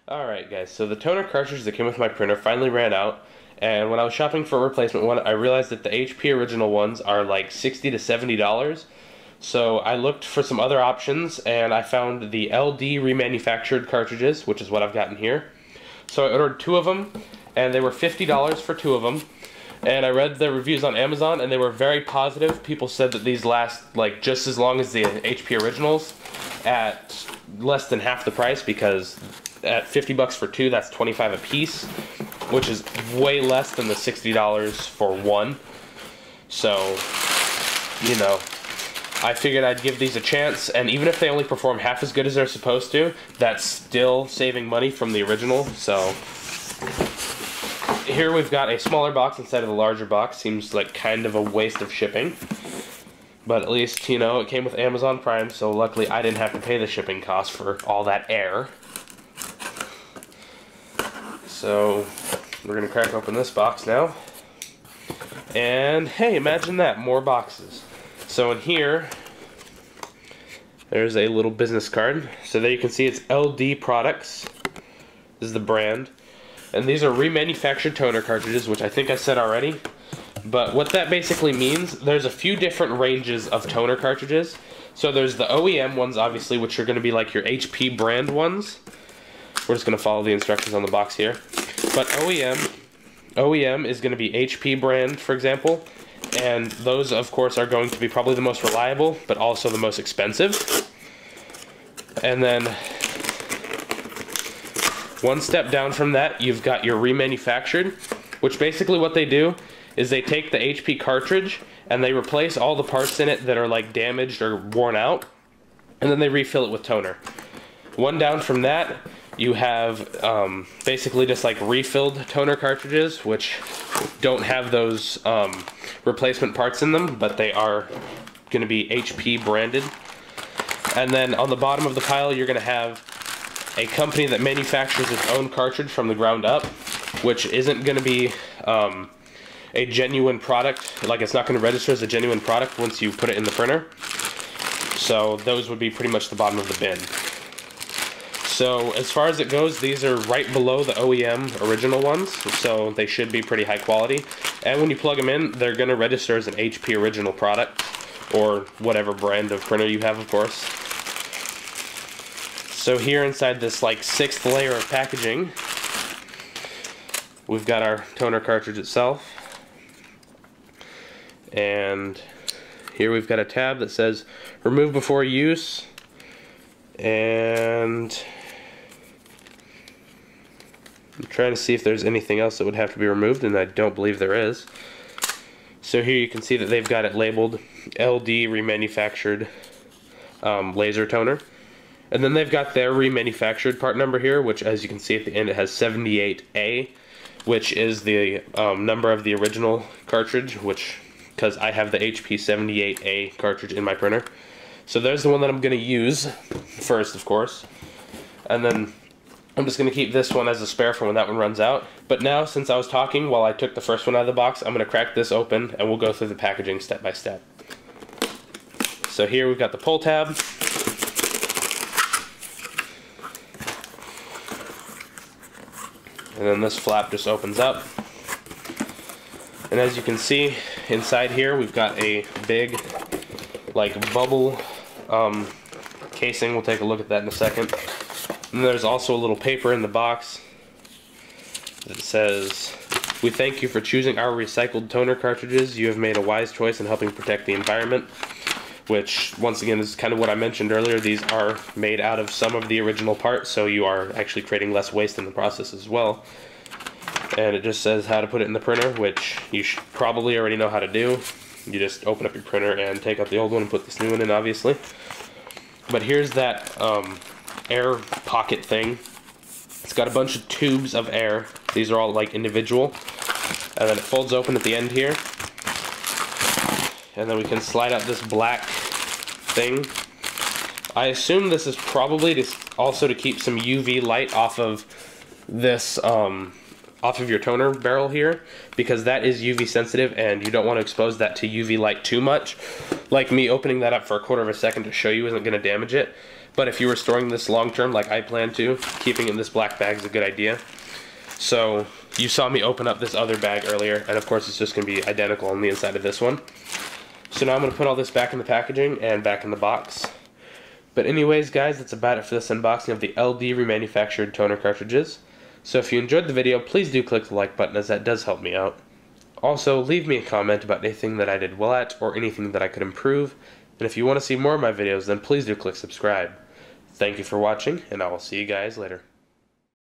Alright guys, so the toner cartridge that came with my printer finally ran out, and when I was shopping for a replacement one, I realized that the HP original ones are like $60 to $70. So I looked for some other options, and I found the LD remanufactured cartridges, which is what I've gotten here. So I ordered two of them, and they were $50 for two of them. And I read the reviews on Amazon, and they were very positive. People said that these last like just as long as the HP originals at less than half the price, because at $50 for two, that's $25 a piece, which is way less than the $60 for one. So, you know, I figured I'd give these a chance, and even if they only perform half as good as they're supposed to, that's still saving money from the original. So here we've got a smaller box instead of the larger box. Seems like kind of a waste of shipping, but at least, you know, it came with Amazon Prime, so luckily I didn't have to pay the shipping cost for all that air. So we're gonna crack open this box now, and hey, imagine that, more boxes. So in here there's a little business card. So there you can see it's LD Products. This is the brand, and these are remanufactured toner cartridges, which I think I said already. But what that basically means, there's a few different ranges of toner cartridges. So there's the OEM ones, obviously, which are going to be like your HP brand ones. We're just going to follow the instructions on the box here. But OEM is going to be HP brand, for example. And those, of course, are going to be probably the most reliable, but also the most expensive. And then one step down from that, you've got your remanufactured, which basically what they do is they take the HP cartridge and they replace all the parts in it that are like damaged or worn out, and then they refill it with toner. One down from that, you have basically just like refilled toner cartridges, which don't have those replacement parts in them, but they are going to be HP branded. And then on the bottom of the pile, you're going to have a company that manufactures its own cartridge from the ground up, which isn't going to be a genuine product. Like, it's not going to register as a genuine product once you put it in the printer. So those would be pretty much the bottom of the bin. So as far as it goes, these are right below the OEM original ones, so they should be pretty high quality. And when you plug them in, they're going to register as an HP original product, or whatever brand of printer you have, of course. So here inside this like 6th layer of packaging, we've got our toner cartridge itself. And here we've got a tab that says remove before use, and I'm trying to see if there's anything else that would have to be removed, and I don't believe there is. So here you can see that they've got it labeled LD remanufactured laser toner. And then they've got their remanufactured part number here, which, as you can see at the end, it has 78A, which is the number of the original cartridge, which, because I have the HP 78A cartridge in my printer. So there's the one that I'm going to use first, of course. And then I'm just going to keep this one as a spare for when that one runs out. But now, since I was talking while I took the first one out of the box, I'm going to crack this open and we'll go through the packaging step by step. So here we've got the pull tab. And then this flap just opens up. And as you can see, inside here we've got a big like bubble casing. We'll take a look at that in a second. And there's also a little paper in the box that says, "We thank you for choosing our recycled toner cartridges. You have made a wise choice in helping protect the environment." Which, once again, is kind of what I mentioned earlier. These are made out of some of the original parts, so you are actually creating less waste in the process as well. And it just says how to put it in the printer, which you should probably already know how to do. You just open up your printer and take out the old one and put this new one in, obviously. But here's that air pocket thing. It's got a bunch of tubes of air. These are all like individual. And then it folds open at the end here. And then we can slide out this black thing. I assume this is probably also to keep some UV light off of this, off of your toner barrel here, because that is UV sensitive and you don't want to expose that to UV light too much. Like me opening that up for a quarter of a second to show you isn't going to damage it, But if you were storing this long term like I plan to, keeping it in this black bag is a good idea. So you saw me open up this other bag earlier, and of course it's just going to be identical on the inside of this one. So now I'm going to put all this back in the packaging and back in the box. But anyways guys, that's about it for this unboxing of the LD remanufactured toner cartridges. So if you enjoyed the video, please do click the like button, as that does help me out. Also, leave me a comment about anything that I did well at or anything that I could improve. And if you want to see more of my videos, then please do click subscribe. Thank you for watching, and I will see you guys later.